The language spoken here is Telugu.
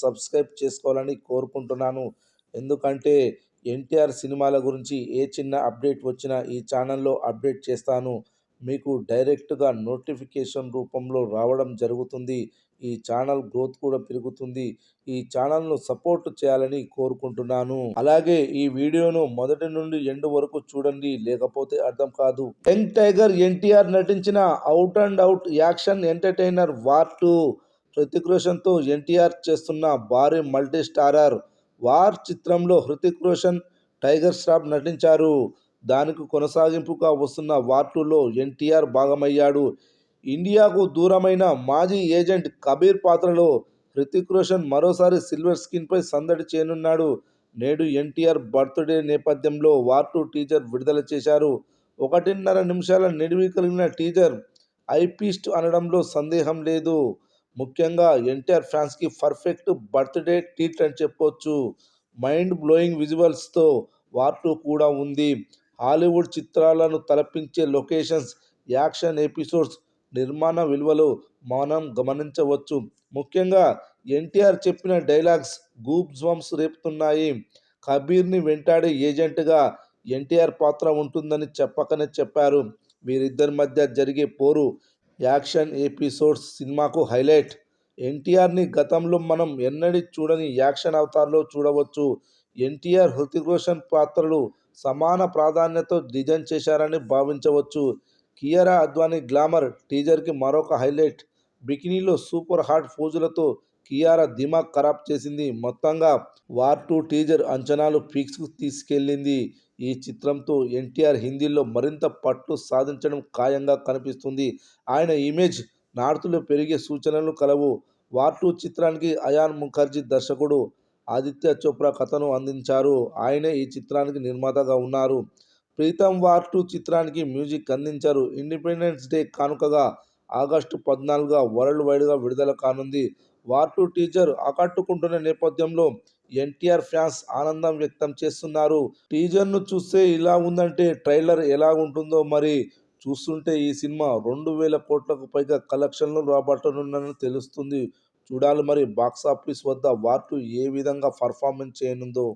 సబ్స్క్రైబ్ చేసుకోవాలని కోరుకుంటున్నాను. ఎందుకంటే ఎన్టీఆర్ సినిమాల గురించి ఏ చిన్న అప్డేట్ వచ్చినా ఈ ఛానల్లో అప్డేట్ చేస్తాను. మీకు డైరెక్ట్‌గా నోటిఫికేషన్ రూపంలో రావడం జరుగుతుంది. ఈ ఛానల్ గ్రోత్ కూడా పెరుగుతుంది. ఈ ఛానల్‌ను సపోర్ట్ చేయాలని కోరుకుంటున్నాను. అలాగే ఈ వీడియోను మొదటి నుండి ఎండ్ వరకు చూడండి. లేకపోతే అర్థం కాదు. యంగ్ టైగర్ ఎన్టీఆర్ నటించిన out and out action entertainer War 2 Hrithik రోషన్‌తో ఎన్టీఆర్ చేస్తున్న భారీ మల్టీ స్టారర్ వార్ చిత్రంలో హృతిక్ రోషన్, టైగర్ ష్రాఫ్ నటించారు. దానికి కొనసాగింపుగా వస్తున్న వార్ 2లో ఎన్టీఆర్ భాగమయ్యాడు. ఇండియాకు దూరమైన మాజీ ఏజెంట్ కబీర్ పాత్రలో హృతిక్ రోషన్ మరోసారి సిల్వర్ స్క్రీన్పై సందడి చేయనున్నాడు. నేడు ఎన్టీఆర్ బర్త్డే నేపథ్యంలో వార్ 2 టీజర్ విడుదల చేశారు. 1.5 నిమిషాల నిడివి కలిగిన టీజర్ ఐపీస్ట్ అనడంలో సందేహం లేదు. ముఖ్యంగా ఎన్టీఆర్ ఫ్యాన్స్కి పర్ఫెక్ట్ బర్త్డే ట్రీట్ అని చెప్పొచ్చు. మైండ్ బ్లోయింగ్ విజువల్స్తో వార్ 2 కూడా ఉంది. హాలీవుడ్ చిత్రాలను తలపించే లొకేషన్స్, యాక్షన్ ఎపిసోడ్స్, నిర్మాణ విలువలు మనం గమనించవచ్చు. ముఖ్యంగా ఎన్టీఆర్ చెప్పిన డైలాగ్స్ గూస్ బంప్స్ రేపుతున్నాయి. కబీర్ని వెంటాడే ఏజెంట్గా ఎన్టీఆర్ పాత్ర ఉంటుందని చెప్పకనే చెప్పారు. వీరిద్దరి మధ్య జరిగే పోరు, యాక్షన్ ఎపిసోడ్స్ సినిమాకు హైలైట్. ఎన్టీఆర్ని గతంలో మనం ఎన్నడూ చూడని యాక్షన్ అవతార్లో చూడవచ్చు. ఎన్టీఆర్, హృతిక్ రోషన్ పాత్రలు సమాన ప్రాధాన్యతతో డిజైన్ చేశారని భావించవచ్చు. కియారా అద్వానీ గ్లామర్ టీజర్కి మరొక హైలైట్. బికినీలో సూపర్ హాట్ పోజులతో కియారా దిమాగ్ ఖరాబ్ చేసింది. మొత్తంగా వార్ 2 టీజర్ అంచనాలు పీక్స్కు తీసుకెళ్లింది. ఈ చిత్రంతో ఎన్టీఆర్ హిందీలో మరింత పట్టు సాధించడం ఖాయంగా కనిపిస్తుంది. ఆయన ఇమేజ్ నార్త్లో పెరిగే సూచనలు కలవు. వార్ 2 చిత్రానికి అయాన్ ముఖర్జీ దర్శకుడు, ఆదిత్య చోప్రా కథను అందించారు. ఆయనే ఈ చిత్రానికి నిర్మాతగా ఉన్నారు. ప్రీతం వార్ 2 చిత్రానికి మ్యూజిక్ అందించారు. ఇండిపెండెన్స్ డే కానుకగా ఆగస్టు 14గా వరల్డ్ వైడ్గా విడుదల కానుంది. వార్ 2 టీజర్ ఆకట్టుకుంటున్న నేపథ్యంలో ఎన్టీఆర్ ఫ్యాన్స్ ఆనందం వ్యక్తం చేస్తున్నారు. టీజర్ను చూస్తే ఇలా ఉందంటే ట్రైలర్ ఎలా ఉంటుందో మరి. చూస్తుంటే ఈ సినిమా 2,000 కోట్లకు పైగా కలెక్షన్లు రాబట్టనుందని తెలుస్తుంది. చూడాలి మరి బాక్సాఫీస్ వద్ద వార్ 2 ఏ విధంగా పర్ఫార్మెన్స్ చేయనుందో.